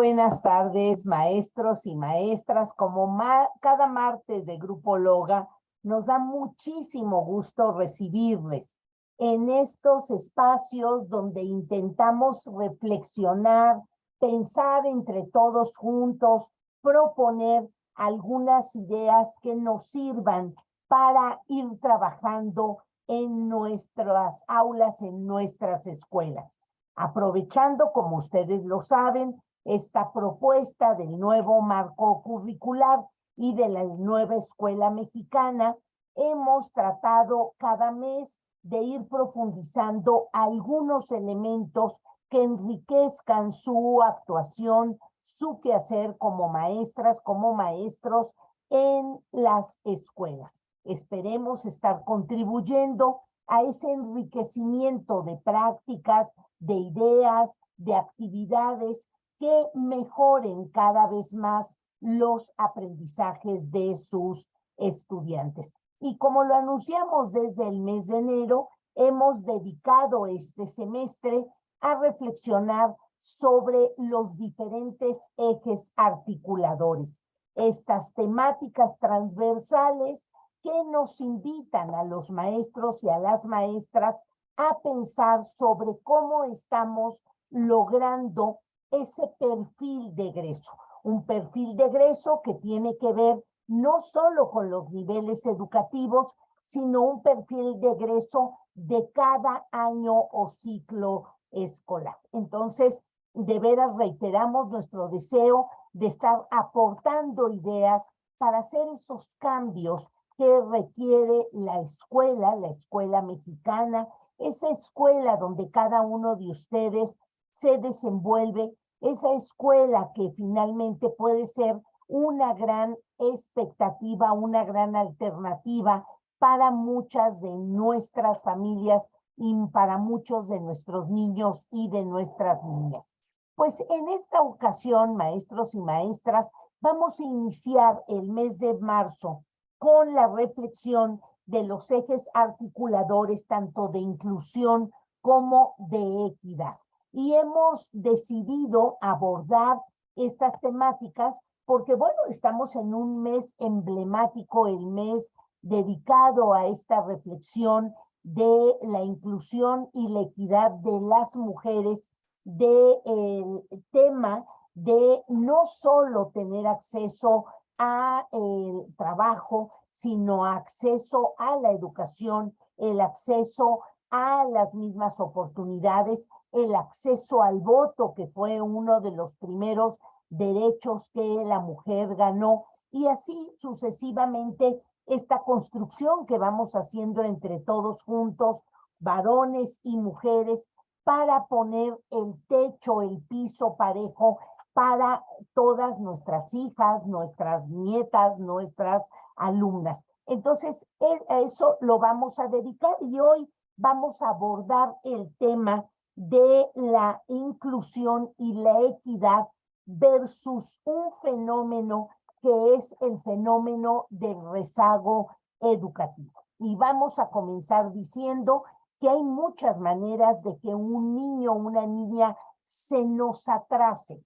buenas tardes, maestros y maestras. Como cada martes de Grupo Loga, nos da muchísimo gusto recibirles en estos espacios donde intentamos reflexionar, pensar entre todos juntos, proponer algunas ideas que nos sirvan para ir trabajando en nuestras aulas, en nuestras escuelas. Aprovechando, como ustedes lo saben, esta propuesta del nuevo marco curricular y de la nueva escuela mexicana, hemos tratado cada mes de ir profundizando algunos elementos que enriquezcan su actuación, su quehacer como maestras, como maestros en las escuelas. Esperemos estar contribuyendo a ese enriquecimiento de prácticas, de ideas, de actividades que mejoren cada vez más los aprendizajes de sus estudiantes. Y como lo anunciamos desde el mes de enero, hemos dedicado este semestre a reflexionar sobre los diferentes ejes articuladores, estas temáticas transversales que nos invitan a los maestros y a las maestras a pensar sobre cómo estamos logrando ese perfil de egreso. Un perfil de egreso que tiene que ver no solo con los niveles educativos, sino un perfil de egreso de cada año o ciclo escolar. Entonces, de veras reiteramos nuestro deseo de estar aportando ideas para hacer esos cambios que requiere la escuela mexicana, esa escuela donde cada uno de ustedes se desenvuelve, esa escuela que finalmente puede ser una gran expectativa, una gran alternativa para muchas de nuestras familias y para muchos de nuestros niños y de nuestras niñas. Pues en esta ocasión, maestros y maestras, vamos a iniciar el mes de marzo con la reflexión de los ejes articuladores tanto de inclusión como de equidad. Y hemos decidido abordar estas temáticas porque, bueno, estamos en un mes emblemático, el mes dedicado a esta reflexión de la inclusión y la equidad de las mujeres, del tema de no solo tener acceso a el trabajo, sino acceso a la educación, el acceso a las mismas oportunidades, el acceso al voto, que fue uno de los primeros derechos que la mujer ganó, y así sucesivamente esta construcción que vamos haciendo entre todos juntos, varones y mujeres, para poner el techo, el piso parejo para todas nuestras hijas, nuestras nietas, nuestras alumnas. Entonces, a eso lo vamos a dedicar y hoy vamos a abordar el tema de la inclusión y la equidad versus un fenómeno que es el fenómeno del rezago educativo. Y vamos a comenzar diciendo que hay muchas maneras de que un niño o una niña se nos atrase.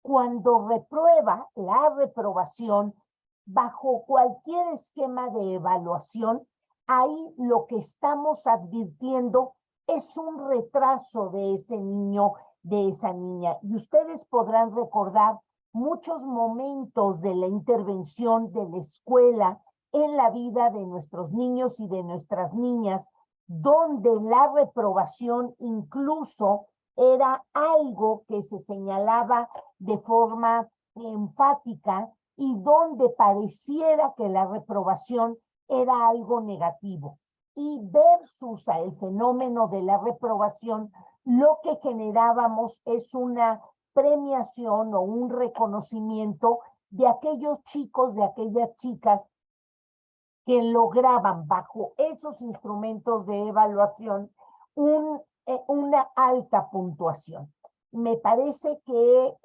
Cuando reprueba, la reprobación, bajo cualquier esquema de evaluación, ahí lo que estamos advirtiendo es un retraso de ese niño, de esa niña. Y ustedes podrán recordar muchos momentos de la intervención de la escuela en la vida de nuestros niños y de nuestras niñas, donde la reprobación incluso era algo que se señalaba de forma enfática y donde pareciera que la reprobación era algo negativo. Y versus a el fenómeno de la reprobación, lo que generábamos es una premiación o un reconocimiento de aquellos chicos, de aquellas chicas que lograban bajo esos instrumentos de evaluación una alta puntuación. Me parece que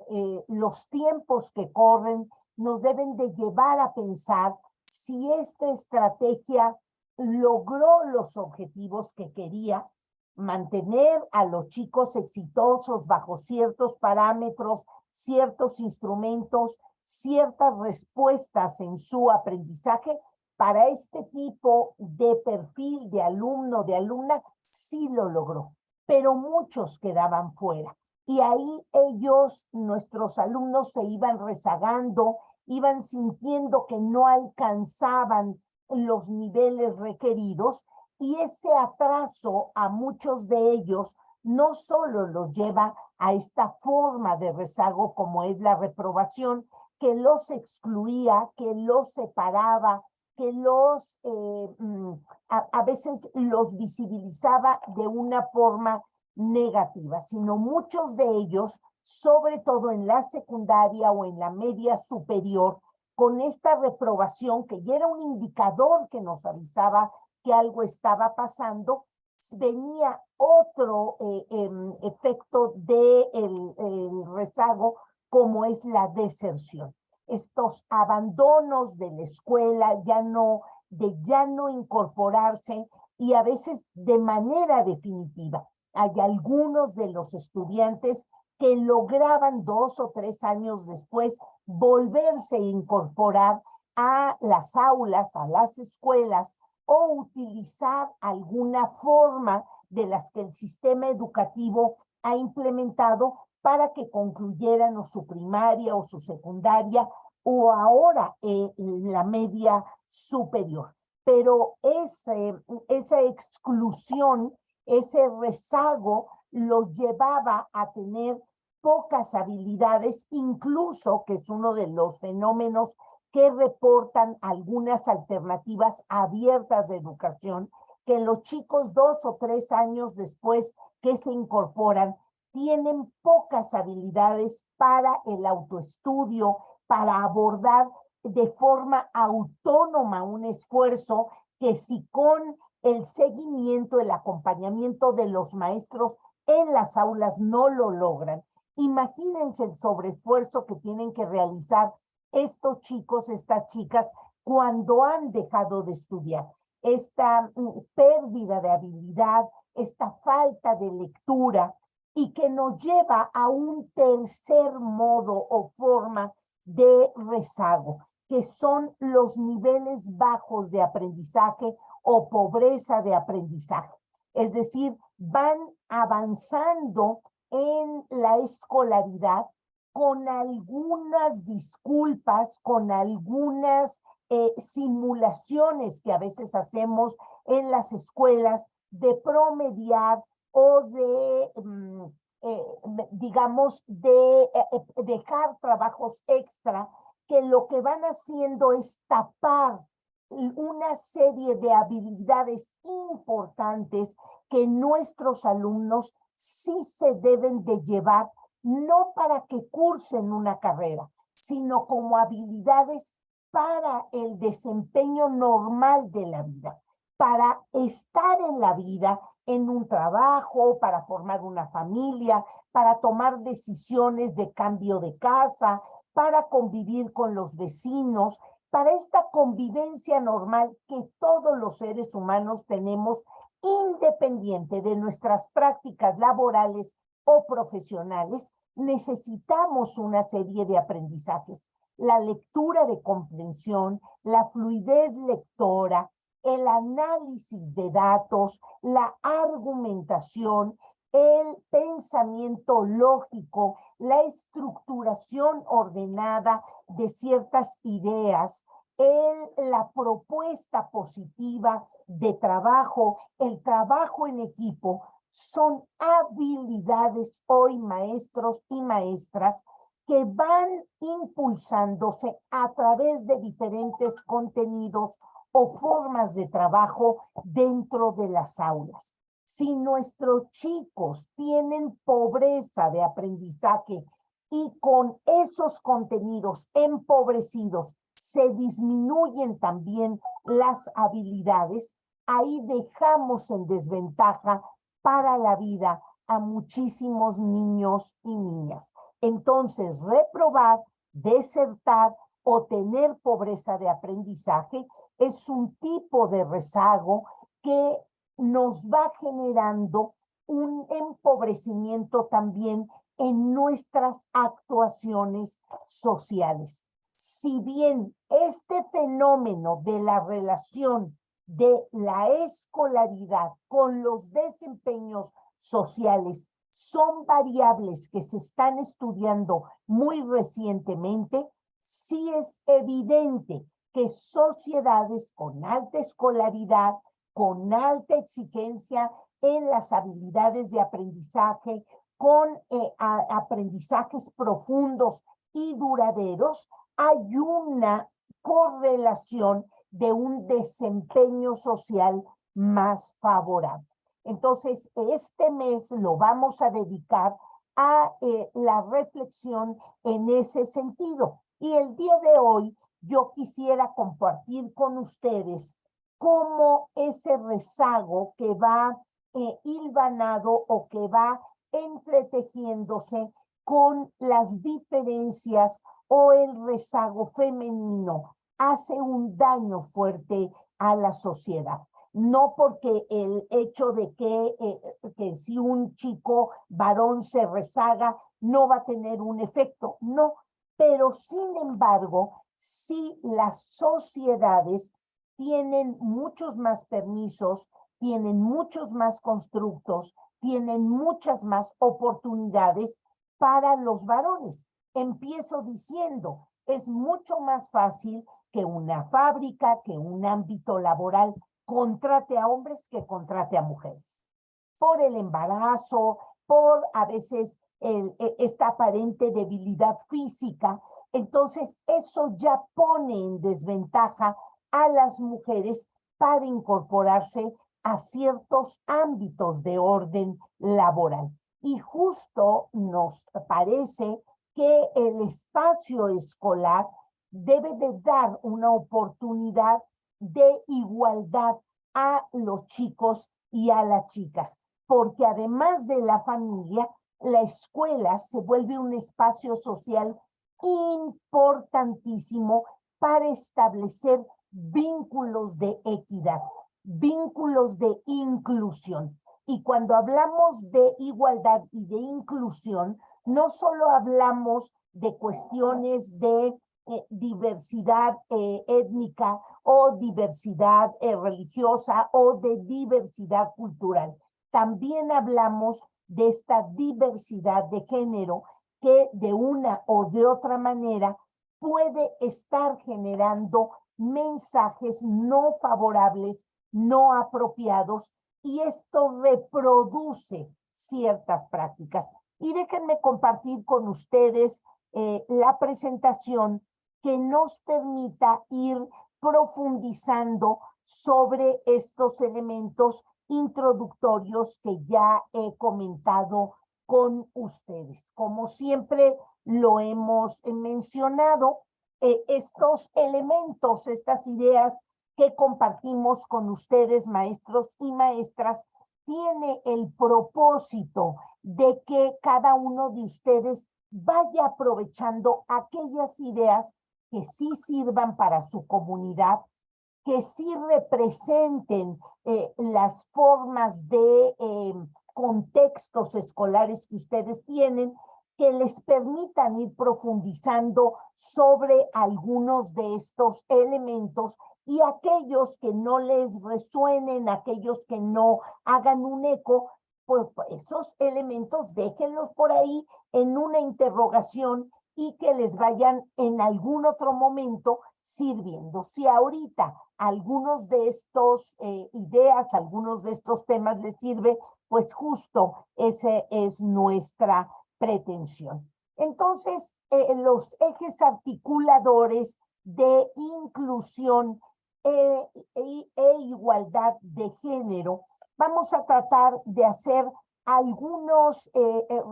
los tiempos que corren nos deben de llevar a pensar si esta estrategia logró los objetivos que quería, mantener a los chicos exitosos bajo ciertos parámetros, ciertos instrumentos, ciertas respuestas en su aprendizaje. Para este tipo de perfil de alumno, de alumna, sí lo logró, pero muchos quedaban fuera. Y ahí ellos, nuestros alumnos, se iban rezagando, iban sintiendo que no alcanzaban los niveles requeridos, y ese atraso a muchos de ellos no solo los lleva a esta forma de rezago como es la reprobación, que los excluía, que los separaba, que los a veces los visibilizaba de una forma negativa, sino muchos de ellos, sobre todo en la secundaria o en la media superior, con esta reprobación, que ya era un indicador que nos avisaba que algo estaba pasando, venía otro efecto del rezago, como es la deserción. Estos abandonos de la escuela, ya no incorporarse, y a veces de manera definitiva. Hay algunos de los estudiantes que lograban 2 o 3 años después volverse a incorporar a las aulas, a las escuelas, o utilizar alguna forma de las que el sistema educativo ha implementado para que concluyeran o su primaria o su secundaria, o ahora la media superior. Pero esa exclusión, ese rezago, los llevaba a tener pocas habilidades, incluso, que es uno de los fenómenos que reportan algunas alternativas abiertas de educación, que los chicos 2 o 3 años después que se incorporan tienen pocas habilidades para el autoestudio, para abordar de forma autónoma un esfuerzo, que si con el seguimiento, el acompañamiento de los maestros en las aulas no lo logran. Imagínense el sobreesfuerzo que tienen que realizar estos chicos, estas chicas, cuando han dejado de estudiar. Esta pérdida de habilidad, esta falta de lectura, y que nos lleva a un tercer modo o forma de rezago, que son los niveles bajos de aprendizaje o pobreza de aprendizaje. Es decir, van avanzando en la escolaridad con algunas disculpas, con algunas simulaciones que a veces hacemos en las escuelas de promediar o de, digamos, de dejar trabajos extra, que lo que van haciendo es tapar una serie de habilidades importantes que nuestros alumnos sí se deben de llevar, no para que cursen una carrera, sino como habilidades para el desempeño normal de la vida, para estar en la vida, en un trabajo, para formar una familia, para tomar decisiones de cambio de casa, para convivir con los vecinos, para esta convivencia normal que todos los seres humanos tenemos, independiente de nuestras prácticas laborales o profesionales. Necesitamos una serie de aprendizajes: la lectura de comprensión, la fluidez lectora, el análisis de datos, la argumentación, el pensamiento lógico, la estructuración ordenada de ciertas ideas, la propuesta positiva de trabajo, el trabajo en equipo. Son habilidades hoy, maestros y maestras, que van impulsándose a través de diferentes contenidos o formas de trabajo dentro de las aulas. Si nuestros chicos tienen pobreza de aprendizaje y con esos contenidos empobrecidos se disminuyen también las habilidades, ahí dejamos en desventaja para la vida a muchísimos niños y niñas. Entonces, reprobar, desertar o tener pobreza de aprendizaje es un tipo de rezago que nos va generando un empobrecimiento también en nuestras actuaciones sociales. Si bien este fenómeno de la relación de la escolaridad con los desempeños sociales son variables que se están estudiando muy recientemente, sí es evidente que sociedades con alta escolaridad, con alta exigencia en las habilidades de aprendizaje, con aprendizajes profundos y duraderos, hay una correlación de un desempeño social más favorable. Entonces, este mes lo vamos a dedicar a la reflexión en ese sentido. Y el día de hoy yo quisiera compartir con ustedes cómo ese rezago que va hilvanado o que va entretejiéndose con las diferencias o el rezago femenino hace un daño fuerte a la sociedad. No porque el hecho de que si un chico varón se rezaga no va a tener un efecto, no, pero sin embargo, sí las sociedades tienen muchos más permisos, tienen muchos más constructos, tienen muchas más oportunidades para los varones. Empiezo diciendo, es mucho más fácil que una fábrica, que un ámbito laboral contrate a hombres que contrate a mujeres. Por el embarazo, por a veces esta aparente debilidad física. Entonces, eso ya pone en desventaja a las mujeres para incorporarse a ciertos ámbitos de orden laboral. Y justo nos parece que el espacio escolar debe de dar una oportunidad de igualdad a los chicos y a las chicas, porque además de la familia, la escuela se vuelve un espacio social importantísimo para establecer vínculos de equidad, vínculos de inclusión. Y cuando hablamos de igualdad y de inclusión, no solo hablamos de cuestiones de diversidad étnica o diversidad religiosa o de diversidad cultural. También hablamos de esta diversidad de género que de una o de otra manera puede estar generando mensajes no favorables, no apropiados, y esto reproduce ciertas prácticas. Y déjenme compartir con ustedes la presentación que nos permita ir profundizando sobre estos elementos introductorios que ya he comentado con ustedes. Como siempre lo hemos mencionado, estos elementos, estas ideas que compartimos con ustedes, maestros y maestras, tiene el propósito de que cada uno de ustedes vaya aprovechando aquellas ideas que sí sirvan para su comunidad, que sí representen las formas de contextos escolares que ustedes tienen, que les permitan ir profundizando sobre algunos de estos elementos, y aquellos que no les resuenen, aquellos que no hagan un eco, pues esos elementos déjenlos por ahí en una interrogación y que les vayan en algún otro momento sirviendo. Si ahorita algunos de estos ideas, algunos de estos temas les sirve, pues justo ese es nuestra pretensión. Entonces, los ejes articuladores de inclusión e igualdad de género, vamos a tratar de hacer algunas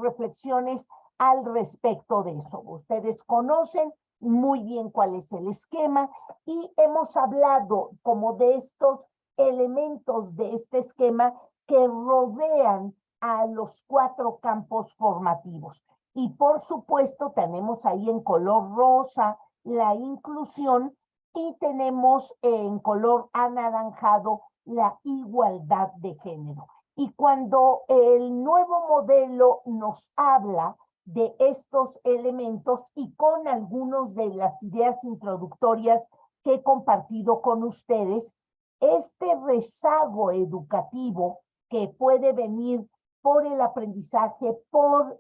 reflexiones al respecto de eso. Ustedes conocen muy bien cuál es el esquema y hemos hablado como de estos elementos de este esquema que rodean a los 4 campos formativos. Y por supuesto tenemos ahí en color rosa la inclusión y tenemos en color anaranjado la igualdad de género. Y cuando el nuevo modelo nos habla de estos elementos y con algunas de las ideas introductorias que he compartido con ustedes, este rezago educativo que puede venir por el aprendizaje, por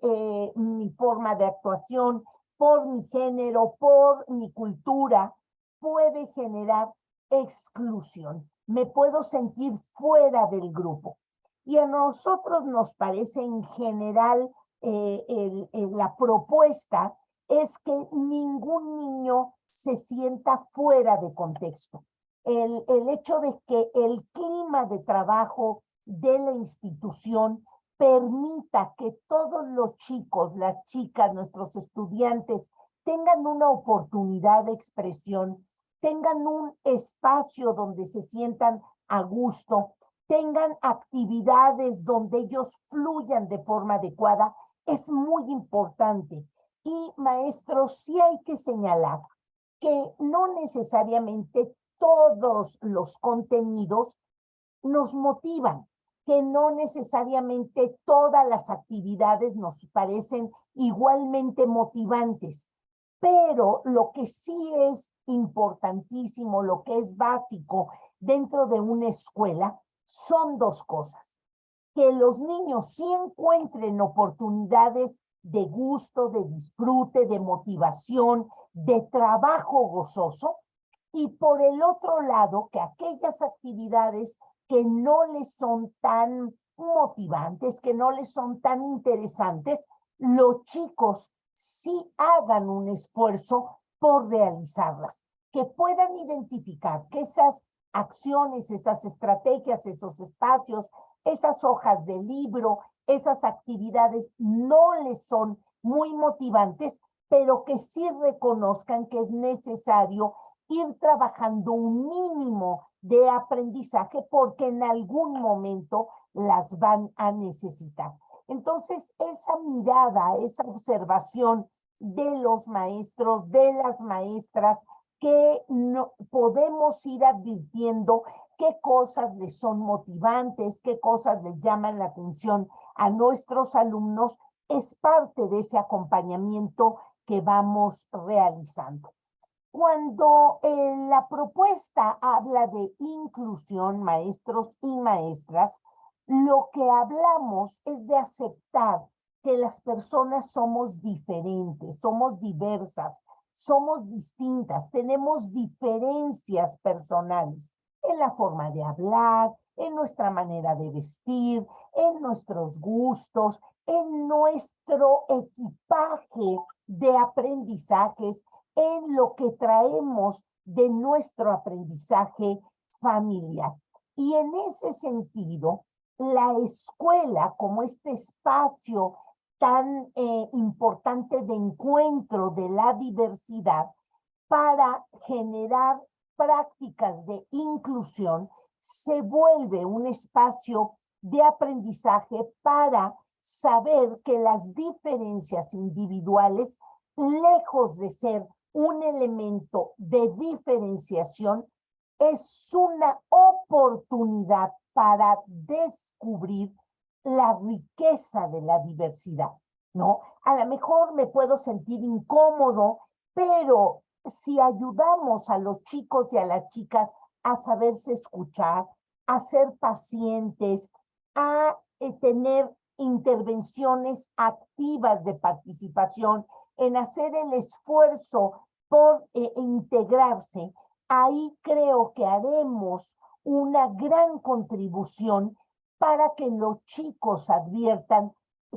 mi forma de actuación, por mi género, por mi cultura, puede generar exclusión. Me puedo sentir fuera del grupo. Y a nosotros nos parece en general la propuesta es que ningún niño se sienta fuera de contexto. El hecho de que el clima de trabajo de la institución permita que todos los chicos, las chicas, nuestros estudiantes tengan una oportunidad de expresión, tengan un espacio donde se sientan a gusto, tengan actividades donde ellos fluyan de forma adecuada, es muy importante. Y maestros, sí hay que señalar que no necesariamente todos los contenidos nos motivan, que no necesariamente todas las actividades nos parecen igualmente motivantes, pero lo que sí es importantísimo, lo que es básico dentro de una escuela, son dos cosas. Que los niños sí encuentren oportunidades de gusto, de disfrute, de motivación, de trabajo gozoso, y por el otro lado, que aquellas actividades que no les son tan motivantes, que no les son tan interesantes, los chicos sí hagan un esfuerzo por realizarlas, que puedan identificar que esas acciones, esas estrategias, esos espacios, esas hojas de libro, esas actividades no les son muy motivantes, pero que sí reconozcan que es necesario ir trabajando un mínimo de aprendizaje porque en algún momento las van a necesitar. Entonces, esa mirada, esa observación de los maestros, de las maestras, que no, podemos ir advirtiendo qué cosas les son motivantes, qué cosas les llaman la atención a nuestros alumnos, es parte de ese acompañamiento que vamos realizando. Cuando la propuesta habla de inclusión, maestros y maestras, lo que hablamos es de aceptar que las personas somos diferentes, somos diversas, somos distintas, tenemos diferencias personales en la forma de hablar, en nuestra manera de vestir, en nuestros gustos, en nuestro equipaje de aprendizajes, en lo que traemos de nuestro aprendizaje familiar. Y en ese sentido, la escuela, como este espacio tan importante de encuentro de la diversidad para generar prácticas de inclusión, se vuelve un espacio de aprendizaje para saber que las diferencias individuales, lejos de ser un elemento de diferenciación, es una oportunidad para descubrir la riqueza de la diversidad, ¿no? A lo mejor me puedo sentir incómodo, pero si ayudamos a los chicos y a las chicas a saberse escuchar, a ser pacientes, a tener intervenciones activas de participación, en hacer el esfuerzo por integrarse, ahí creo que haremos una gran contribución para que los chicos adviertan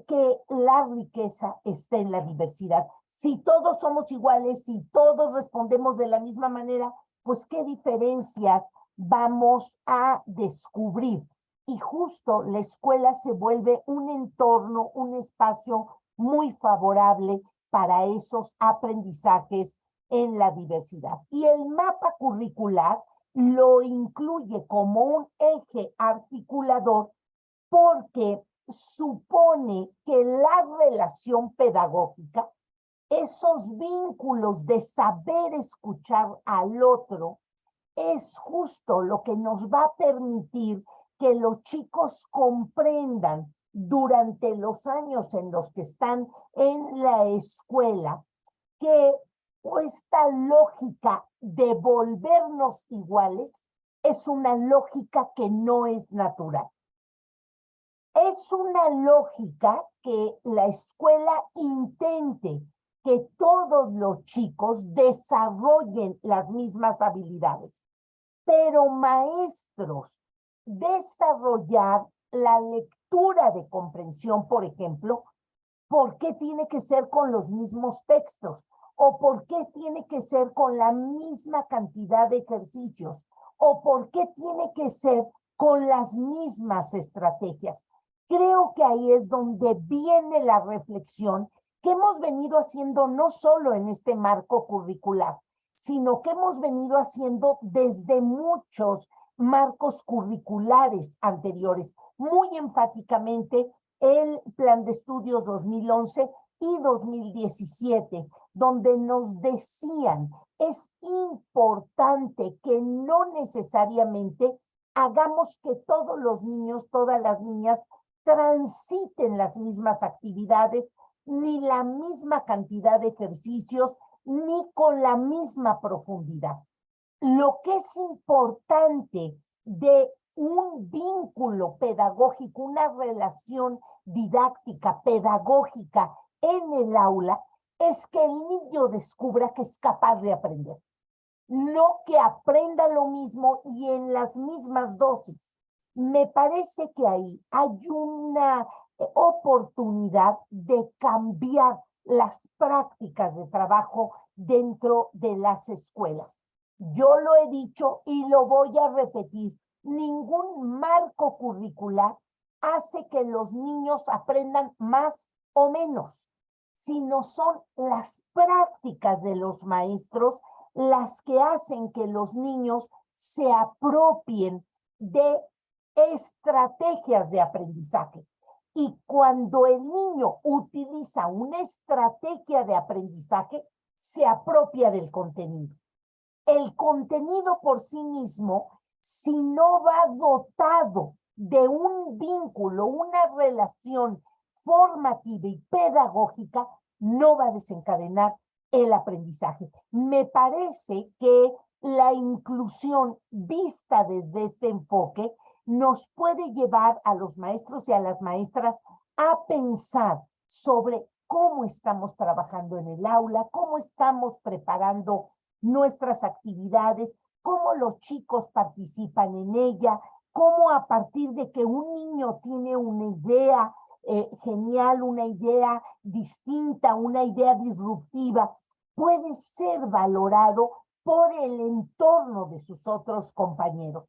que la riqueza está en la diversidad. Si todos somos iguales, si todos respondemos de la misma manera, pues qué diferencias vamos a descubrir. Y justo la escuela se vuelve un entorno, un espacio muy favorable para esos aprendizajes en la diversidad. Y el mapa curricular lo incluye como un eje articulador porque supone que la relación pedagógica, esos vínculos de saber escuchar al otro, es justo lo que nos va a permitir que los chicos comprendan durante los años en los que están en la escuela, que esta lógica de volvernos iguales es una lógica que no es natural. Es una lógica que la escuela intente que todos los chicos desarrollen las mismas habilidades, pero maestros, desarrollar la lectura de comprensión, por ejemplo, ¿por qué tiene que ser con los mismos textos? ¿O por qué tiene que ser con la misma cantidad de ejercicios? ¿O por qué tiene que ser con las mismas estrategias? Creo que ahí es donde viene la reflexión que hemos venido haciendo no solo en este marco curricular, sino que hemos venido haciendo desde muchos marcos curriculares anteriores, muy enfáticamente el Plan de Estudios 2011 y 2017, donde nos decían, es importante que no necesariamente hagamos que todos los niños, todas las niñas transiten las mismas actividades, ni la misma cantidad de ejercicios, ni con la misma profundidad. Lo que es importante de un vínculo pedagógico, una relación didáctica, pedagógica en el aula, es que el niño descubra que es capaz de aprender, no que aprenda lo mismo y en las mismas dosis. Me parece que ahí hay una oportunidad de cambiar las prácticas de trabajo dentro de las escuelas. Yo lo he dicho y lo voy a repetir. Ningún marco curricular hace que los niños aprendan más o menos, sino son las prácticas de los maestros las que hacen que los niños se apropien de estrategias de aprendizaje. Y cuando el niño utiliza una estrategia de aprendizaje, se apropia del contenido. El contenido por sí mismo, si no va dotado de un vínculo, una relación formativa y pedagógica, no va a desencadenar el aprendizaje. Me parece que la inclusión vista desde este enfoque nos puede llevar a los maestros y a las maestras a pensar sobre cómo estamos trabajando en el aula, cómo estamos preparando nuestras actividades, cómo los chicos participan en ella, cómo a partir de que un niño tiene una idea genial, una idea distinta, una idea disruptiva, puede ser valorado por el entorno de sus otros compañeros.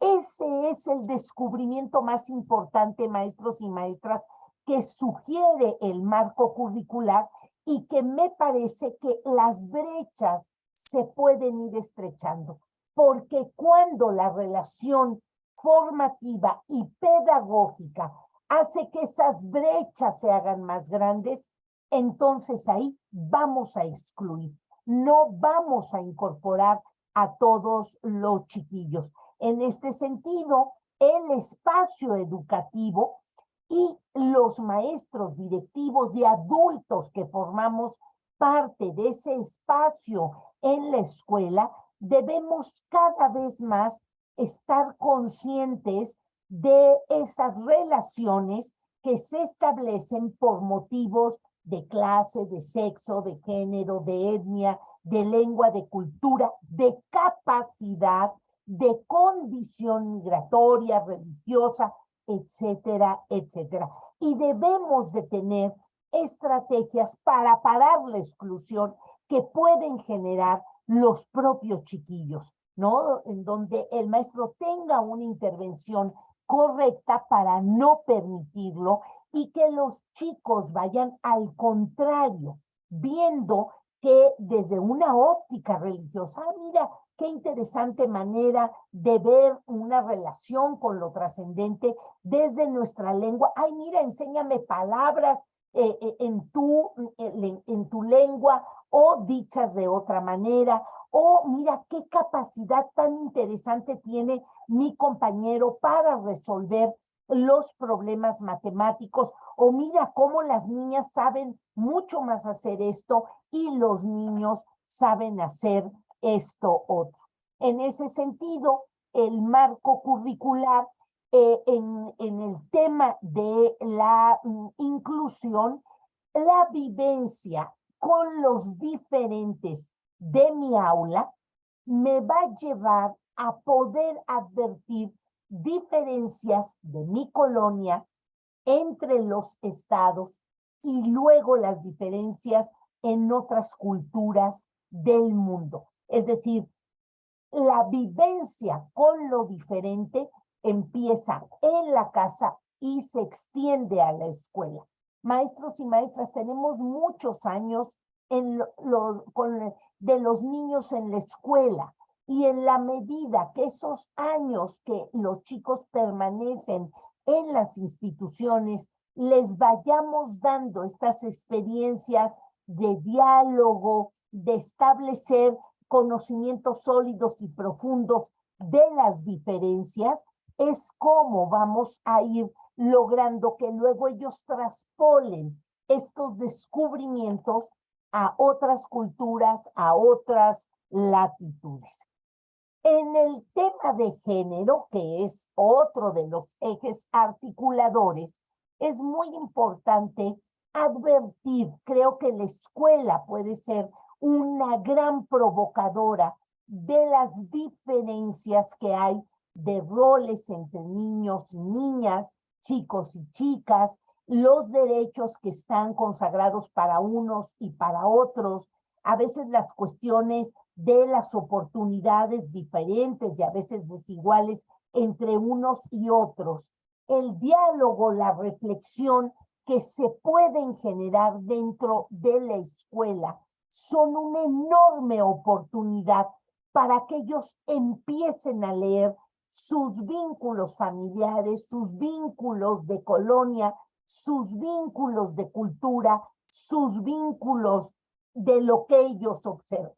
Ese es el descubrimiento más importante, maestros y maestras, que sugiere el marco curricular y que me parece que las brechas se pueden ir estrechando, porque cuando la relación formativa y pedagógica hace que esas brechas se hagan más grandes, entonces ahí vamos a excluir, no vamos a incorporar a todos los chiquillos. En este sentido, el espacio educativo y los maestros directivos y adultos que formamos parte de ese espacio en la escuela, debemos cada vez más estar conscientes de esas relaciones que se establecen por motivos de clase, de sexo, de género, de etnia, de lengua, de cultura, de capacidad, de condición migratoria, religiosa, etcétera, etcétera. Y debemos de tener estrategias para parar la exclusión que pueden generar los propios chiquillos, ¿no? En donde el maestro tenga una intervención correcta para no permitirlo y que los chicos vayan al contrario, viendo que desde una óptica religiosa, mira, qué interesante manera de ver una relación con lo trascendente desde nuestra lengua. Ay, mira, enséñame palabras en tu lengua o dichas de otra manera. O mira, qué capacidad tan interesante tiene mi compañero para resolver los problemas matemáticos, o mira cómo las niñas saben mucho más hacer esto y los niños saben hacer esto otro. En ese sentido, el marco curricular en el tema de la inclusión, la vivencia con los diferentes de mi aula me va a llevar a poder advertir diferencias de mi colonia entre los estados y luego las diferencias en otras culturas del mundo. Es decir, la vivencia con lo diferente empieza en la casa y se extiende a la escuela. Maestros y maestras, tenemos muchos años de los niños en la escuela, y en la medida que esos años que los chicos permanecen en las instituciones, les vayamos dando estas experiencias de diálogo, de establecer conocimientos sólidos y profundos de las diferencias, es como vamos a ir logrando que luego ellos traspolen estos descubrimientos a otras culturas, a otras latitudes. En el tema de género, que es otro de los ejes articuladores, es muy importante advertir, creo que la escuela puede ser una gran provocadora de las diferencias que hay de roles entre niños y niñas, chicos y chicas, los derechos que están consagrados para unos y para otros, a veces las cuestiones de las oportunidades diferentes y a veces desiguales entre unos y otros. El diálogo, la reflexión que se pueden generar dentro de la escuela son una enorme oportunidad para que ellos empiecen a leer sus vínculos familiares, sus vínculos de colonia, sus vínculos de cultura, sus vínculos de lo que ellos observan.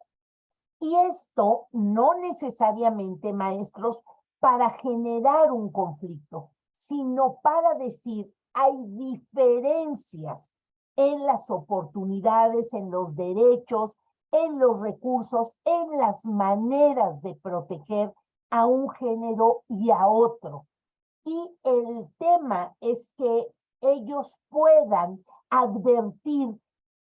Y esto no necesariamente, maestros, para generar un conflicto, sino para decir, hay diferencias en las oportunidades, en los derechos, en los recursos, en las maneras de proteger a un género y a otro. Y el tema es que ellos puedan advertir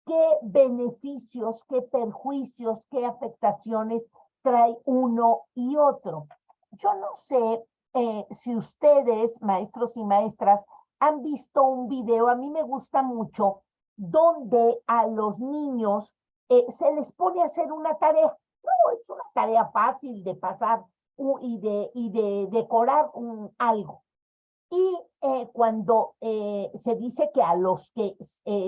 qué beneficios, qué perjuicios, qué afectaciones trae uno y otro. Yo no sé si ustedes, maestros y maestras, han visto un video, a mí me gusta mucho, donde a los niños se les pone a hacer una tarea. No, es una tarea fácil de pasar y de decorar algo. Y cuando se dice que a los que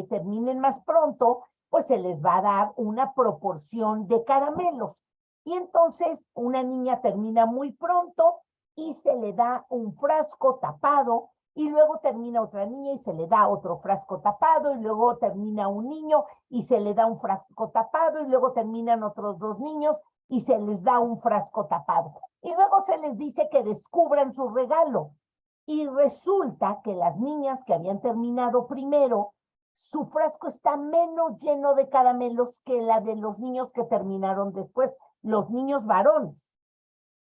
terminen más pronto, pues se les va a dar una proporción de caramelos. Y entonces una niña termina muy pronto y se le da un frasco tapado, y luego termina otra niña y se le da otro frasco tapado, y luego termina un niño y se le da un frasco tapado, y luego terminan otros dos niños y se les da un frasco tapado. Y luego se les dice que descubran su regalo. Y resulta que las niñas que habían terminado primero, su frasco está menos lleno de caramelos que la de los niños que terminaron después, los niños varones.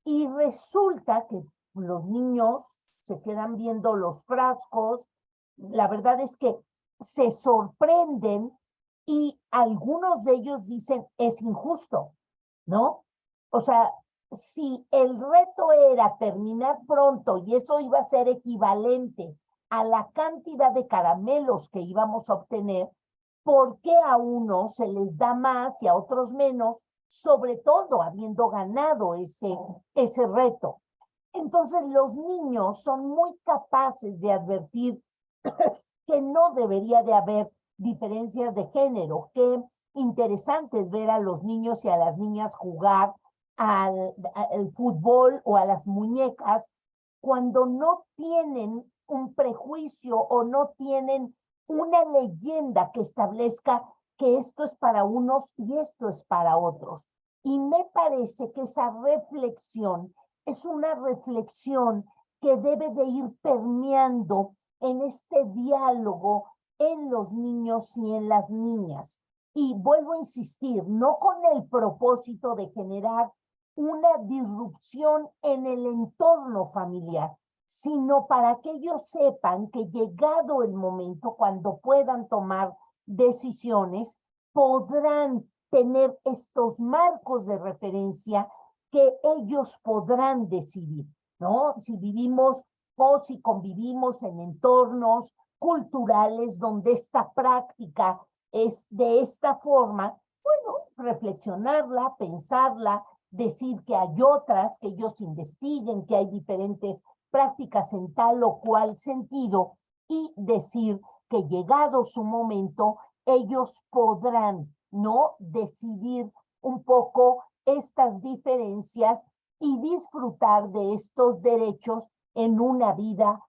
Y resulta que los niños se quedan viendo los frascos, la verdad es que se sorprenden y algunos de ellos dicen, es injusto, ¿no? O sea, si el reto era terminar pronto y eso iba a ser equivalente a la cantidad de caramelos que íbamos a obtener, ¿por qué a unos se les da más y a otros menos? Sobre todo habiendo ganado ese reto. Entonces los niños son muy capaces de advertir que no debería de haber diferencias de género. Qué interesante es ver a los niños y a las niñas jugar al fútbol o a las muñecas cuando no tienen un prejuicio o no tienen una leyenda que establezca que esto es para unos y esto es para otros. Y me parece que esa reflexión es una reflexión que debe de ir permeando en este diálogo en los niños y en las niñas. Y vuelvo a insistir, no con el propósito de generar una disrupción en el entorno familiar, sino para que ellos sepan que llegado el momento, cuando puedan tomar decisiones, podrán tener estos marcos de referencia que ellos podrán decidir, ¿no? Si vivimos o si convivimos en entornos culturales donde esta práctica es de esta forma, bueno, reflexionarla, pensarla, decir que hay otras, que ellos investiguen, que hay diferentes prácticas en tal o cual sentido y decir que llegado su momento, ellos podrán, ¿no?, decidir un poco estas diferencias y disfrutar de estos derechos en una vida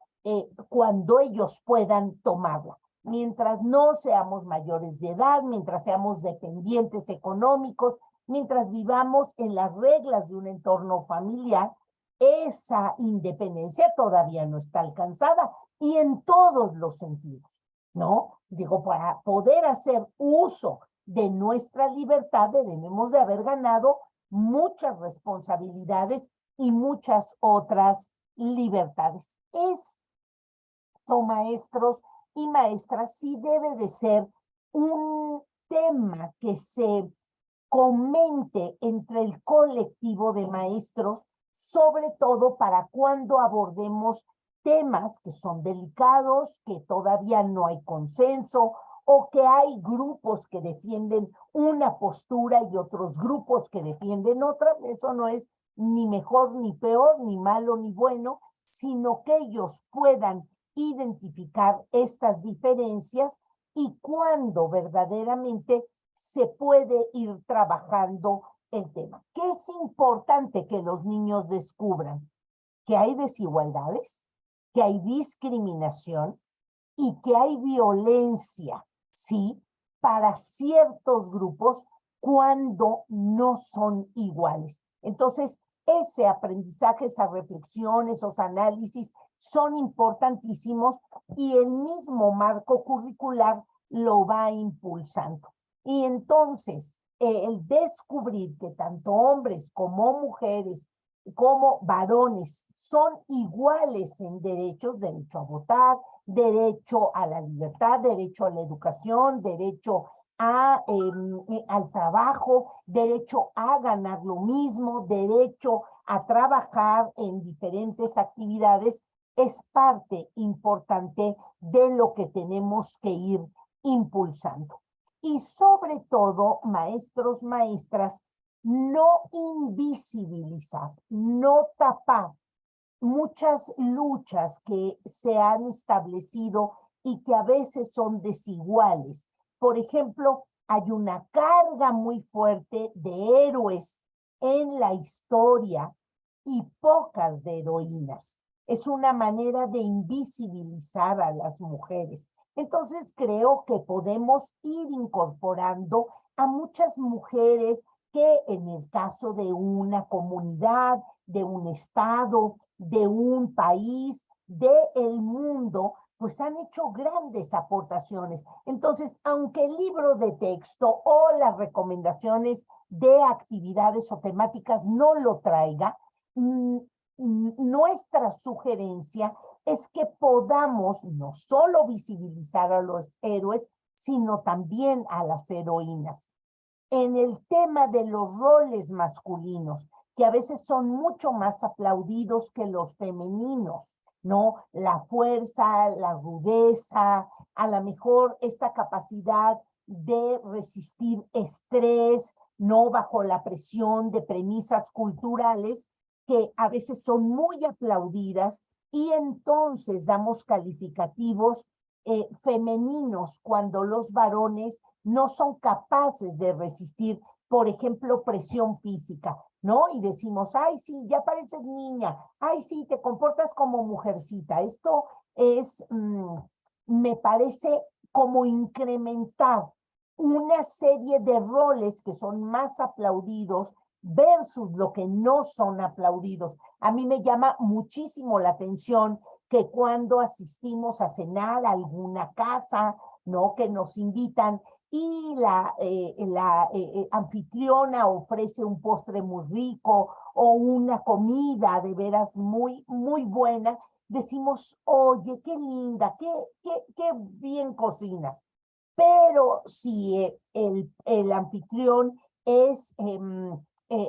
cuando ellos puedan tomarla. Mientras no seamos mayores de edad, mientras seamos dependientes económicos, mientras vivamos en las reglas de un entorno familiar, esa independencia todavía no está alcanzada y en todos los sentidos, ¿no? Digo, para poder hacer uso de nuestra libertad debemos de haber ganado muchas responsabilidades y muchas otras libertades. Esto, maestros y maestras, sí debe de ser un tema que se comente entre el colectivo de maestros, sobre todo para cuando abordemos temas que son delicados, que todavía no hay consenso, o que hay grupos que defienden una postura y otros grupos que defienden otra. Eso no es ni mejor, ni peor, ni malo, ni bueno, sino que ellos puedan identificar estas diferencias y cuando verdaderamente se puede ir trabajando el tema. ¿Qué es importante que los niños descubran? Que hay desigualdades, que hay discriminación y que hay violencia, ¿sí?, para ciertos grupos cuando no son iguales. Entonces, ese aprendizaje, esa reflexión, esos análisis son importantísimos y el mismo marco curricular lo va impulsando. Y entonces, el descubrir que tanto hombres como mujeres, como varones, son iguales en derechos, derecho a votar, derecho a la libertad, derecho a la educación, derecho al trabajo, derecho a ganar lo mismo, derecho a trabajar en diferentes actividades, es parte importante de lo que tenemos que ir impulsando. Y sobre todo, maestros, maestras, no invisibilizar, no tapar muchas luchas que se han establecido y que a veces son desiguales. Por ejemplo, hay una carga muy fuerte de héroes en la historia y pocas de heroínas. Es una manera de invisibilizar a las mujeres. Entonces creo que podemos ir incorporando a muchas mujeres que en el caso de una comunidad, de un estado, de un país, del mundo, pues han hecho grandes aportaciones. Entonces, aunque el libro de texto o las recomendaciones de actividades o temáticas no lo traiga, nuestra sugerencia es que podamos no solo visibilizar a los héroes, sino también a las heroínas. En el tema de los roles masculinos, que a veces son mucho más aplaudidos que los femeninos, ¿no? La fuerza, la rudeza, a lo mejor esta capacidad de resistir estrés, no bajo la presión de premisas culturales que a veces son muy aplaudidas y entonces damos calificativos femeninos cuando los varones no son capaces de resistir, por ejemplo, presión física, ¿no? Y decimos, ay, sí, ya pareces niña, ay, sí, te comportas como mujercita. Esto es, me parece como incrementar una serie de roles que son más aplaudidos versus lo que no son aplaudidos. A mí me llama muchísimo la atención que cuando asistimos a cenar a alguna casa, ¿no? Que nos invitan y la anfitriona ofrece un postre muy rico o una comida de veras muy, muy buena, decimos, oye, qué linda, qué bien cocinas. Pero si el anfitrión es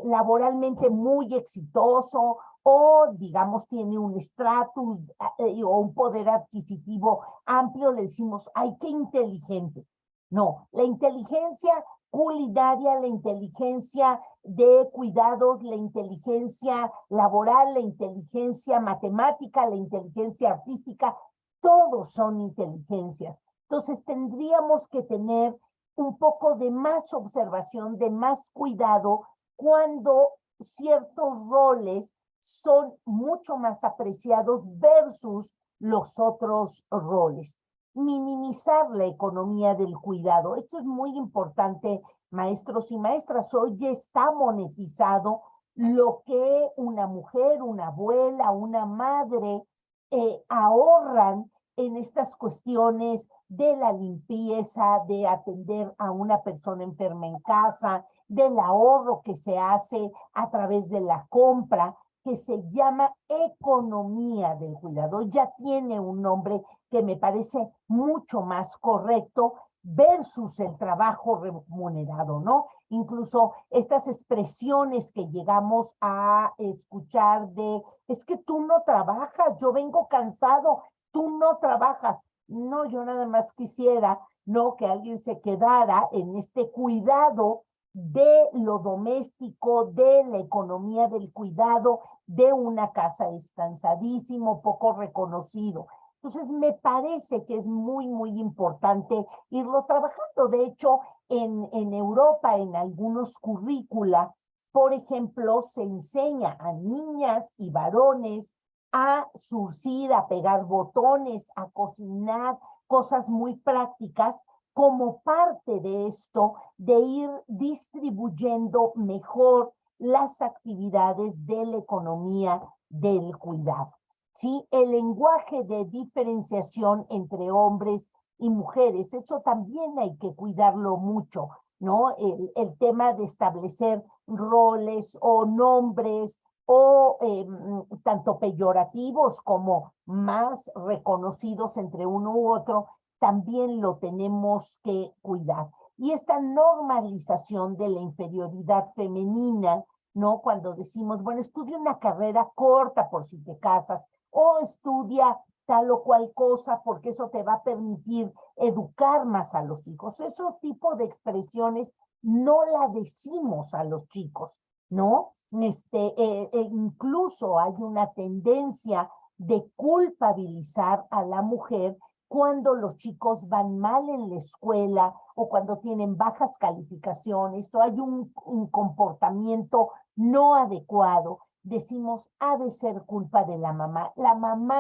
laboralmente muy exitoso o, digamos, tiene un estatus o un poder adquisitivo amplio, le decimos, ay, qué inteligente. No, la inteligencia culinaria, la inteligencia de cuidados, la inteligencia laboral, la inteligencia matemática, la inteligencia artística, todos son inteligencias. Entonces tendríamos que tener un poco de más observación, de más cuidado cuando ciertos roles son mucho más apreciados versus los otros roles. Minimizar la economía del cuidado. Esto es muy importante, maestros y maestras. Hoy ya está monetizado lo que una mujer, una abuela, una madre ahorran en estas cuestiones de la limpieza, de atender a una persona enferma en casa, del ahorro que se hace a través de la compra, que se llama economía del cuidado. Ya tiene un nombre que me parece mucho más correcto versus el trabajo remunerado, ¿no? Incluso estas expresiones que llegamos a escuchar de, es que tú no trabajas, yo vengo cansado, tú no trabajas. No, yo nada más quisiera, no, que alguien se quedara en este cuidado de lo doméstico, de la economía del cuidado, de una casa descansadísimo, poco reconocido. Entonces, me parece que es muy, muy importante irlo trabajando. De hecho, en Europa, en algunos currícula, por ejemplo, se enseña a niñas y varones a surcir, a pegar botones, a cocinar, cosas muy prácticas, como parte de esto, de ir distribuyendo mejor las actividades de la economía del cuidado. ¿Sí? El lenguaje de diferenciación entre hombres y mujeres, eso también hay que cuidarlo mucho, ¿no? El tema de establecer roles o nombres o tanto peyorativos como más reconocidos entre uno u otro, también lo tenemos que cuidar. Y esta normalización de la inferioridad femenina, ¿no? Cuando decimos, bueno, estudia una carrera corta por si te casas, o estudia tal o cual cosa porque eso te va a permitir educar más a los hijos. Esos tipos de expresiones no la decimos a los chicos, ¿no? Incluso hay una tendencia de culpabilizar a la mujer cuando los chicos van mal en la escuela o cuando tienen bajas calificaciones o hay un comportamiento no adecuado. Decimos, ha de ser culpa de la mamá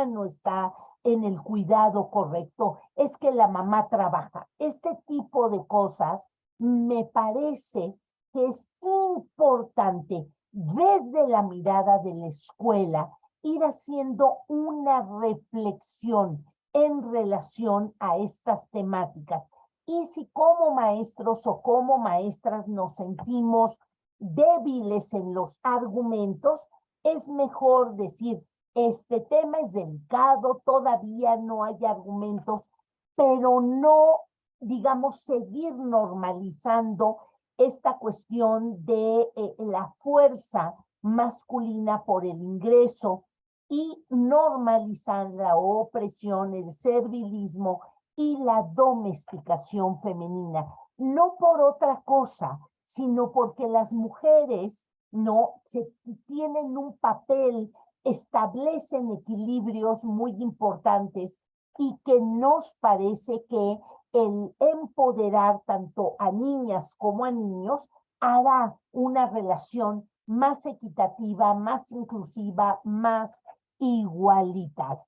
no está en el cuidado correcto, es que la mamá trabaja. Este tipo de cosas me parece que es importante desde la mirada de la escuela ir haciendo una reflexión en relación a estas temáticas. Y si como maestros o como maestras nos sentimos débiles en los argumentos, es mejor decir, este tema es delicado, todavía no hay argumentos, pero no, digamos, seguir normalizando esta cuestión de la fuerza masculina por el ingreso y normalizar la opresión, el servilismo y la domesticación femenina. No por otra cosa, sino porque las mujeres no se tienen un papel, establecen equilibrios muy importantes y que nos parece que el empoderar tanto a niñas como a niños hará una relación más equitativa, más inclusiva, más igualitaria.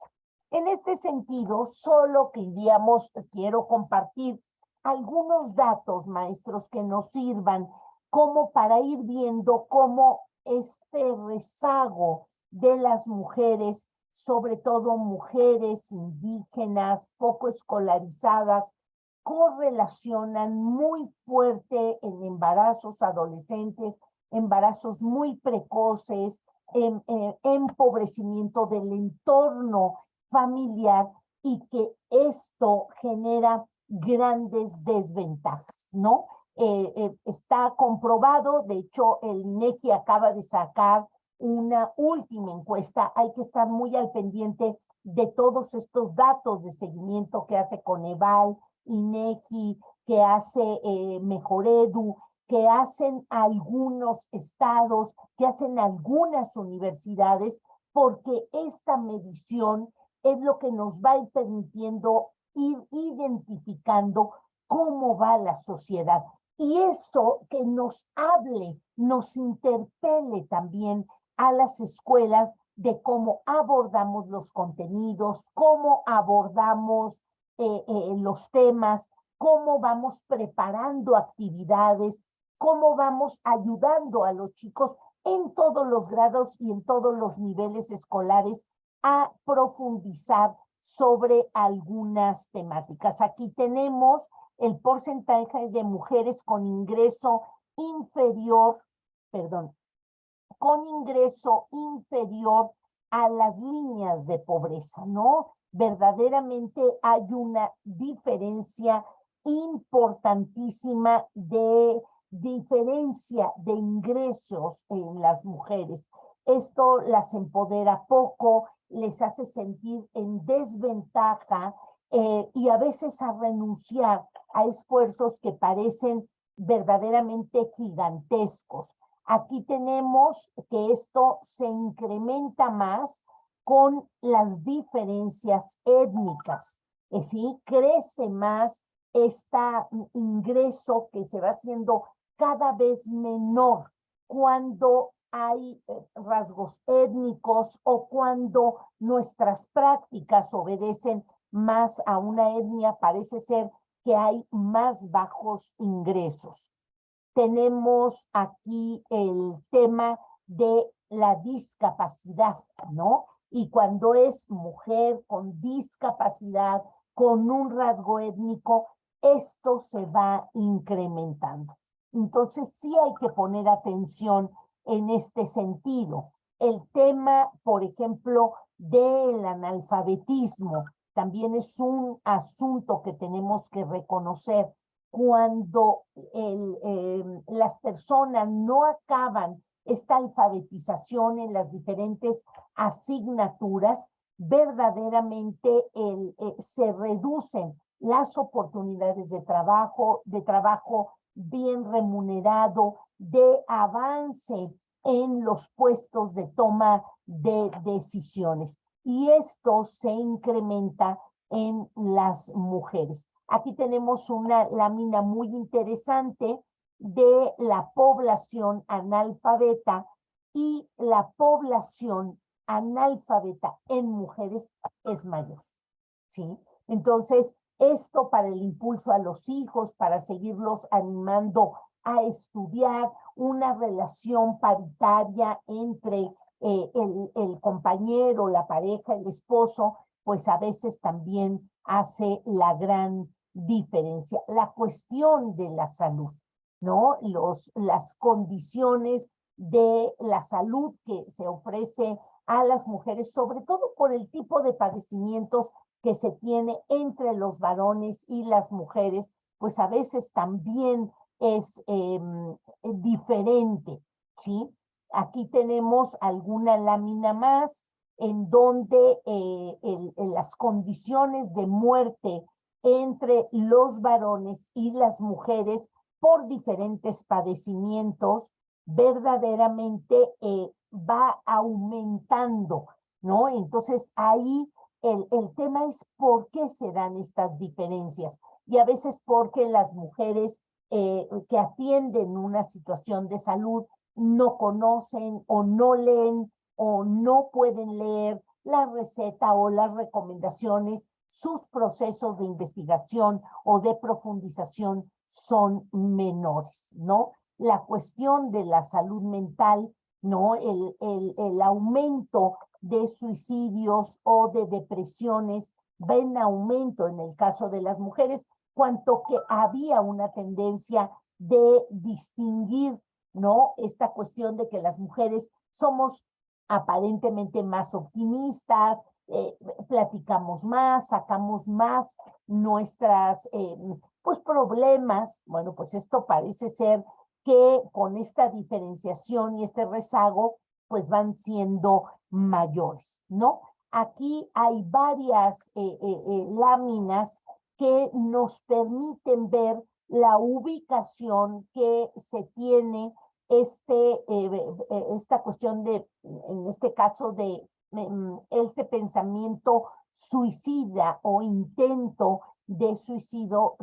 En este sentido, solo quiero compartir algunos datos, maestros, que nos sirvan como para ir viendo cómo este rezago de las mujeres, sobre todo mujeres indígenas, poco escolarizadas, correlacionan muy fuerte en embarazos adolescentes, embarazos muy precoces, empobrecimiento del entorno familiar, y que esto genera grandes desventajas, ¿no? Está comprobado, de hecho, el INEGI acaba de sacar una última encuesta. Hay que estar muy al pendiente de todos estos datos de seguimiento que hace Coneval, INEGI, que hace Mejoredu, que hacen algunos estados, que hacen algunas universidades, porque esta medición es lo que nos va a ir permitiendo ir identificando cómo va la sociedad. Y eso que nos hable, nos interpele también a las escuelas de cómo abordamos los contenidos, cómo abordamos los temas, cómo vamos preparando actividades, cómo vamos ayudando a los chicos en todos los grados y en todos los niveles escolares a profundizar sobre algunas temáticas. Aquí tenemos el porcentaje de mujeres con ingreso inferior, perdón, con ingreso inferior a las líneas de pobreza, ¿no? Verdaderamente hay una diferencia importantísima de diferencia de ingresos en las mujeres. Esto las empodera poco, les hace sentir en desventaja y a veces a renunciar a esfuerzos que parecen verdaderamente gigantescos. Aquí tenemos que esto se incrementa más con las diferencias étnicas, ¿sí? Crece más este ingreso que se va haciendo cada vez menor cuando hay rasgos étnicos o cuando nuestras prácticas obedecen más a una etnia. Parece ser que hay más bajos ingresos. Tenemos aquí el tema de la discapacidad, ¿no? Y cuando es mujer con discapacidad, con un rasgo étnico, esto se va incrementando. Entonces sí hay que poner atención en este sentido. El tema, por ejemplo, del analfabetismo también es un asunto que tenemos que reconocer. Cuando las personas no acaban esta alfabetización en las diferentes asignaturas, verdaderamente se reducen las oportunidades de trabajo bien remunerado, de avance en los puestos de toma de decisiones. Y esto se incrementa en las mujeres. Aquí tenemos una lámina muy interesante de la población analfabeta, y la población analfabeta en mujeres es mayor, ¿sí? Entonces, esto para el impulso a los hijos, para seguirlos animando a estudiar, una relación paritaria entre el compañero, la pareja, el esposo, pues a veces también hace la gran diferencia. La cuestión de la salud, ¿no? Las condiciones de la salud que se ofrece a las mujeres, sobre todo por el tipo de padecimientos que se tiene entre los varones y las mujeres, pues a veces también es diferente, ¿sí? Aquí tenemos alguna lámina más en donde las condiciones de muerte entre los varones y las mujeres por diferentes padecimientos verdaderamente va aumentando, ¿no? Entonces ahí el tema es por qué se dan estas diferencias, y a veces porque las mujeres que atienden una situación de salud no conocen o no leen o no pueden leer la receta o las recomendaciones. Sus procesos de investigación o de profundización son menores, ¿no? la cuestión de la salud mental, ¿no? El aumento de suicidios o de depresiones va en aumento en el caso de las mujeres, cuanto que había una tendencia de distinguir, ¿no? Esta cuestión de que las mujeres somos aparentemente más optimistas, platicamos más, sacamos más nuestras pues problemas. Bueno, pues esto parece ser que con esta diferenciación y este rezago pues van siendo mayores, ¿no? Aquí hay varias láminas que nos permiten ver la ubicación que se tiene esta cuestión de, en este caso de este pensamiento suicida o intento de suicidio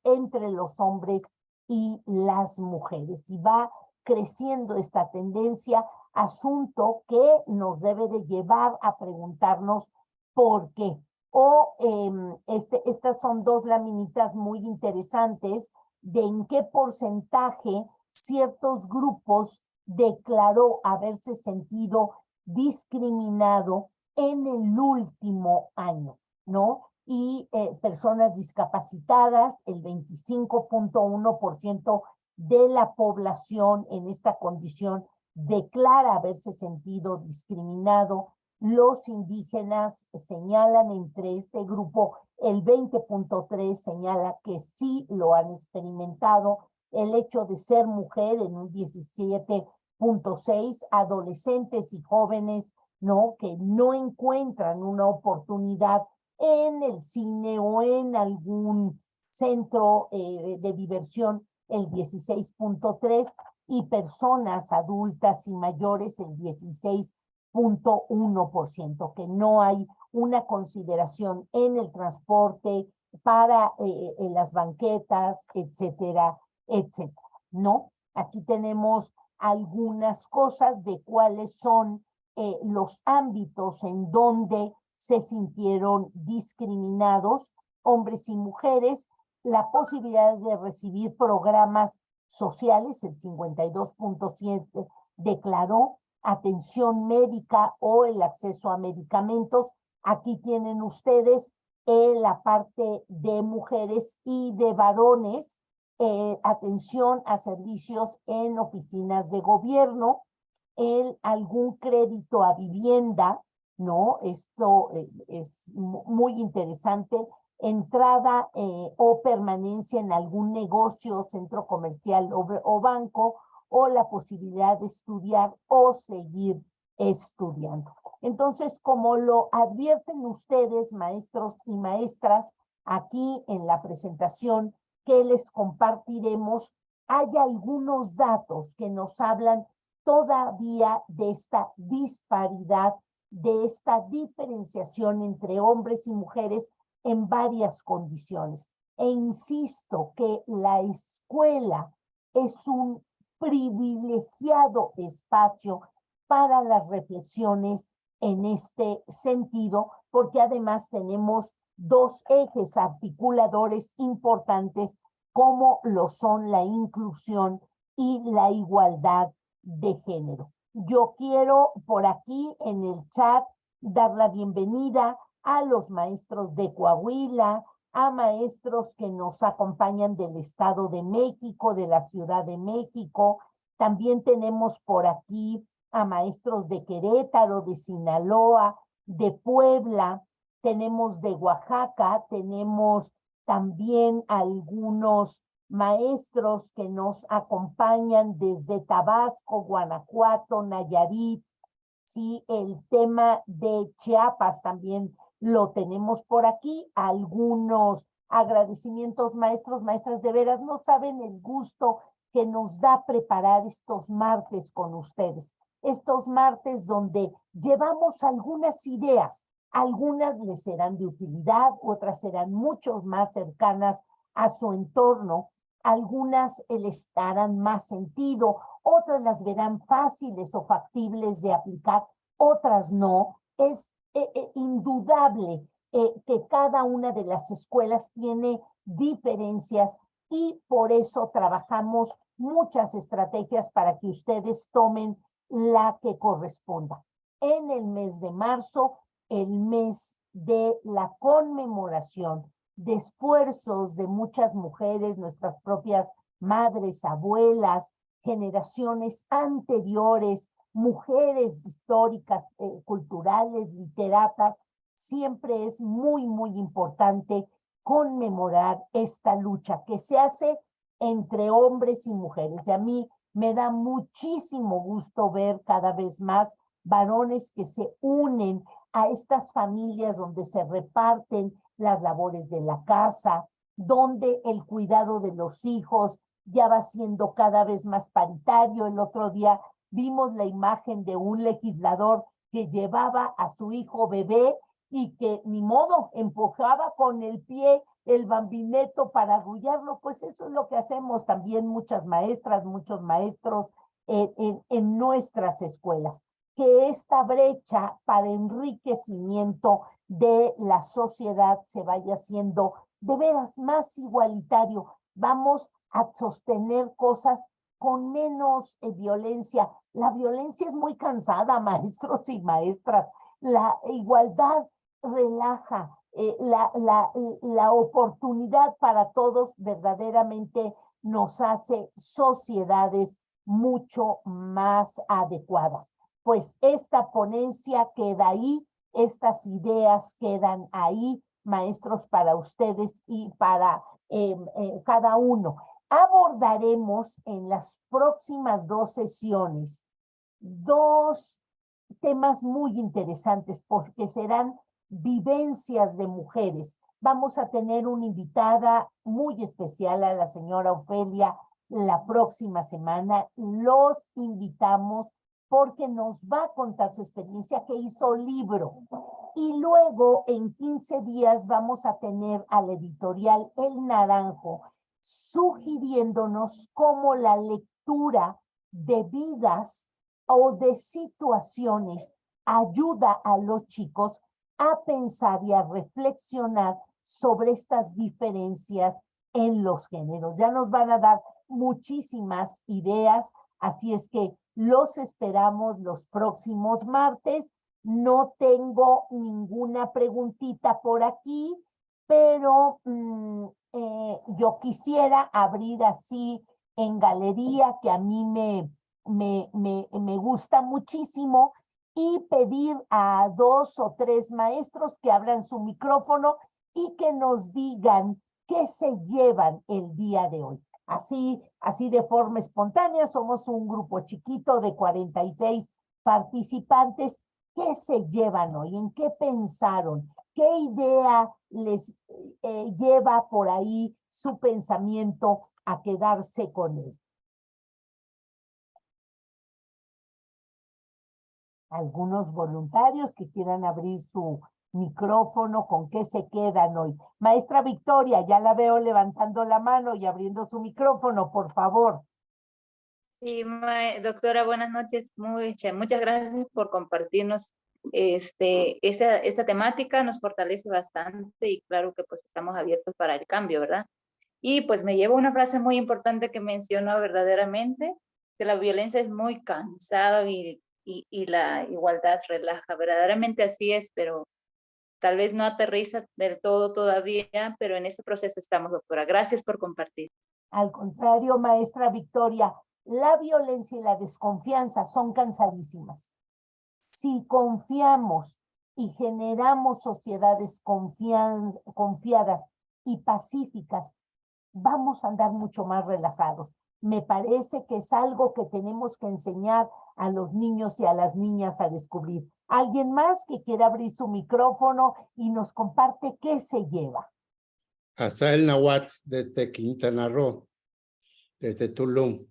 entre los hombres y las mujeres. Y va creciendo esta tendencia, asunto que nos debe de llevar a preguntarnos por qué. O estas son dos laminitas muy interesantes de en qué porcentaje ciertos grupos declaró haberse sentido discriminado en el último año, ¿no? Y personas discapacitadas, el 25.1% de la población en esta condición declara haberse sentido discriminado. Los indígenas señalan entre este grupo, el 20.3 señala que sí lo han experimentado, el hecho de ser mujer en un 17.6, adolescentes y jóvenes, ¿no? Que no encuentran una oportunidad en el cine o en algún centro de diversión, el 16.3, y personas adultas y mayores, el 16.1%, que no hay una consideración en el transporte para las banquetas, etcétera, etcétera, ¿no? Aquí tenemos algunas cosas de cuáles son los ámbitos en donde se sintieron discriminados, hombres y mujeres, la posibilidad de recibir programas sociales, el 52.7 declaró, atención médica o el acceso a medicamentos. Aquí tienen ustedes la parte de mujeres y de varones, atención a servicios en oficinas de gobierno, algún crédito a vivienda, ¿no? Esto es muy interesante. Entrada o permanencia en algún negocio, centro comercial o banco, o la posibilidad de estudiar o seguir estudiando. Entonces, como lo advierten ustedes, maestros y maestras, aquí en la presentación que les compartiremos, hay algunos datos que nos hablan todavía de esta disparidad, de esta diferenciación entre hombres y mujeres en varias condiciones. E insisto que la escuela es un privilegiado espacio para las reflexiones en este sentido, porque además tenemos dos ejes articuladores importantes como lo son la inclusión y la igualdad de género. Yo quiero por aquí en el chat dar la bienvenida a los maestros de Coahuila, a maestros que nos acompañan del Estado de México, de la Ciudad de México. También tenemos por aquí a maestros de Querétaro, de Sinaloa, de Puebla, tenemos de Oaxaca, tenemos también algunos maestros que nos acompañan desde Tabasco, Guanajuato, Nayarit. Sí, el tema de Chiapas también lo tenemos por aquí. Algunos agradecimientos, maestros, maestras, de veras no saben el gusto que nos da preparar estos martes con ustedes. Estos martes donde llevamos algunas ideas, algunas les serán de utilidad, otras serán mucho más cercanas a su entorno, algunas les darán más sentido, otras las verán fáciles o factibles de aplicar, otras no. Es indudable que cada una de las escuelas tiene diferencias y por eso trabajamos muchas estrategias para que ustedes tomen la que corresponda. En el mes de marzo, el mes de la conmemoración de esfuerzos de muchas mujeres, nuestras propias madres, abuelas, generaciones anteriores, mujeres históricas, culturales, literatas, siempre es muy, muy importante conmemorar esta lucha que se hace entre hombres y mujeres. Y a mí me da muchísimo gusto ver cada vez más varones que se unen a estas familias donde se reparten las labores de la casa, donde el cuidado de los hijos ya va siendo cada vez más paritario. El otro día vimos la imagen de un legislador que llevaba a su hijo bebé y que ni modo, empujaba con el pie el bambineto para arrullarlo. Pues eso es lo que hacemos también muchas maestras, muchos maestros en nuestras escuelas. Que esta brecha para enriquecimiento de la sociedad se vaya haciendo de veras más igualitario. Vamos a sostener cosas con menos violencia. La violencia es muy cansada, maestros y maestras. La igualdad relaja, la oportunidad para todos verdaderamente nos hace sociedades mucho más adecuadas. Pues esta ponencia queda ahí, estas ideas quedan ahí, maestros, para ustedes y para cada uno. Abordaremos en las próximas 2 sesiones 2 temas muy interesantes porque serán vivencias de mujeres. Vamos a tener una invitada muy especial, a la señora Ofelia, la próxima semana. Los invitamos porque nos va a contar su experiencia, que hizo libro. Y luego, en 15 días, vamos a tener a la editorial El Naranjo, sugiriéndonos cómo la lectura de vidas o de situaciones ayuda a los chicos a pensar y a reflexionar sobre estas diferencias en los géneros. Ya nos van a dar muchísimas ideas, así es que los esperamos los próximos martes. No tengo ninguna preguntita por aquí, pero yo quisiera abrir así en galería, que a mí me gusta muchísimo, y pedir a 2 o 3 maestros que abran su micrófono y que nos digan qué se llevan el día de hoy. Así de forma espontánea, somos un grupo chiquito de 46 participantes. ¿Qué se llevan hoy? ¿En qué pensaron? ¿Qué idea les lleva por ahí su pensamiento a quedarse con él? Algunos voluntarios que quieran abrir su micrófono, ¿con qué se quedan hoy? Maestra Victoria, ya la veo levantando la mano y abriendo su micrófono, por favor. Sí, doctora, buenas noches. Muchas gracias por compartirnos esta temática. Nos fortalece bastante y claro que pues estamos abiertos para el cambio, ¿verdad? Y pues me llevo una frase muy importante que mencionó verdaderamente, que la violencia es muy cansada y la igualdad relaja. Verdaderamente así es, pero tal vez no aterriza del todo todavía, pero en ese proceso estamos, doctora. Gracias por compartir. Al contrario, maestra Victoria, la violencia y la desconfianza son cansadísimas. Si confiamos y generamos sociedades confiadas y pacíficas, vamos a andar mucho más relajados. Me parece que es algo que tenemos que enseñar a los niños y a las niñas a descubrir. ¿Alguien más que quiera abrir su micrófono y nos comparte qué se lleva? Asael Nawat, desde Quintana Roo, desde Tulum.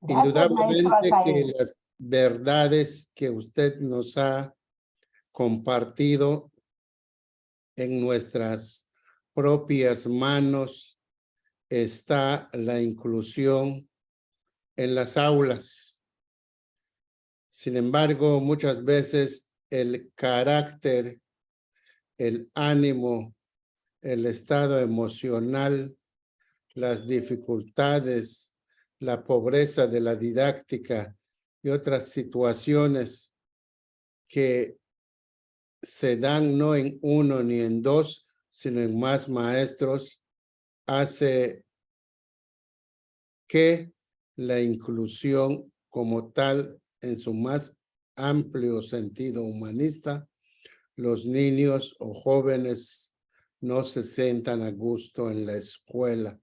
Gracias, maestro Indudablemente que Asael. las verdades que usted nos ha compartido en nuestras propias manos está la inclusión en las aulas. Sin embargo, muchas veces el carácter, el ánimo, el estado emocional, las dificultades la pobreza de la didáctica y otras situaciones que se dan no en uno ni en dos, sino en más maestros, hace que la inclusión como tal, en su más amplio sentido humanista, los niños o jóvenes no se sientan a gusto en la escuela.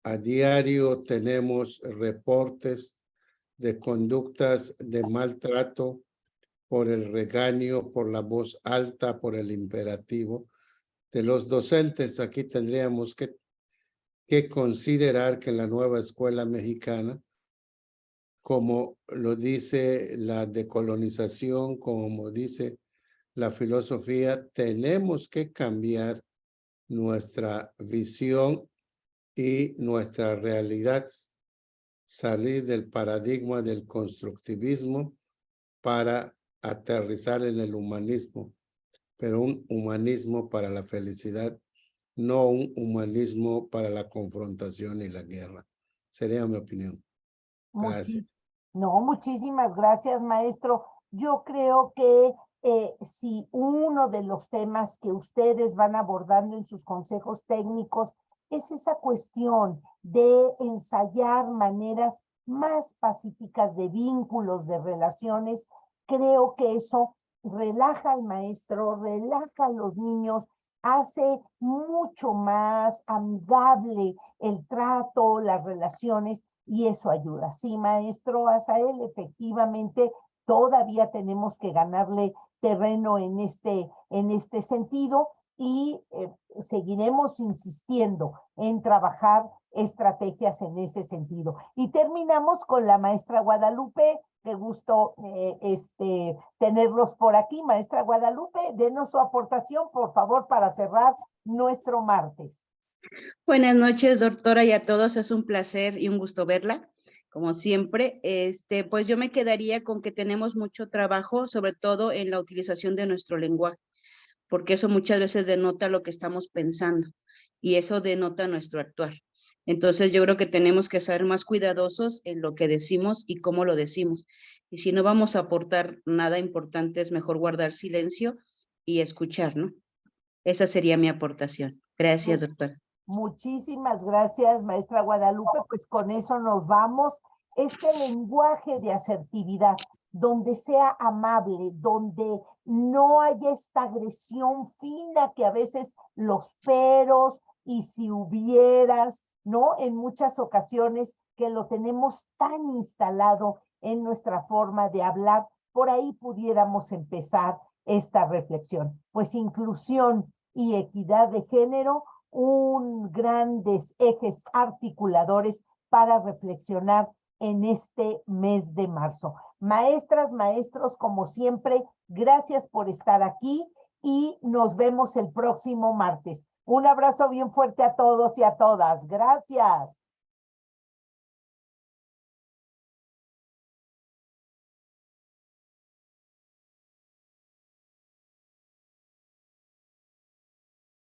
A diario tenemos reportes de conductas de maltrato por el regaño, por la voz alta, por el imperativo de los docentes. Aquí tendríamos que considerar que en la nueva escuela mexicana, como lo dice la decolonización, como dice la filosofía, tenemos que cambiar nuestra visión y nuestra realidad, salir del paradigma del constructivismo para aterrizar en el humanismo, pero un humanismo para la felicidad, no un humanismo para la confrontación y la guerra. Sería mi opinión. Gracias. Muchísimas gracias, maestro. Yo creo que si uno de los temas que ustedes van abordando en sus consejos técnicos es esa cuestión de ensayar maneras más pacíficas de vínculos, de relaciones, creo que eso relaja al maestro, relaja a los niños, hace mucho más amigable el trato, las relaciones, y eso ayuda. Sí, maestro Azael, efectivamente, todavía tenemos que ganarle terreno en este sentido y seguiremos insistiendo en trabajar estrategias en ese sentido. Y terminamos con la maestra Guadalupe. Qué gusto tenerlos por aquí. Maestra Guadalupe, denos su aportación, por favor, para cerrar nuestro martes. Buenas noches, doctora, y a todos. Es un placer y un gusto verla, como siempre. Pues yo me quedaría con que tenemos mucho trabajo, sobre todo en la utilización de nuestro lenguaje, porque eso muchas veces denota lo que estamos pensando y eso denota nuestro actuar. Entonces yo creo que tenemos que ser más cuidadosos en lo que decimos y cómo lo decimos. Y si no vamos a aportar nada importante, es mejor guardar silencio y escuchar, ¿no? Esa sería mi aportación. Gracias, doctora. Muchísimas gracias, maestra Guadalupe. Pues con eso nos vamos. Este lenguaje de asertividad, donde sea amable, donde no haya esta agresión fina que a veces los peros y si hubieras, ¿no? En muchas ocasiones que lo tenemos tan instalado en nuestra forma de hablar, por ahí pudiéramos empezar esta reflexión. Pues inclusión y equidad de género, grandes ejes articuladores para reflexionar en este mes de marzo. Maestras, maestros, como siempre, gracias por estar aquí y nos vemos el próximo martes. Un abrazo bien fuerte a todos y a todas. Gracias.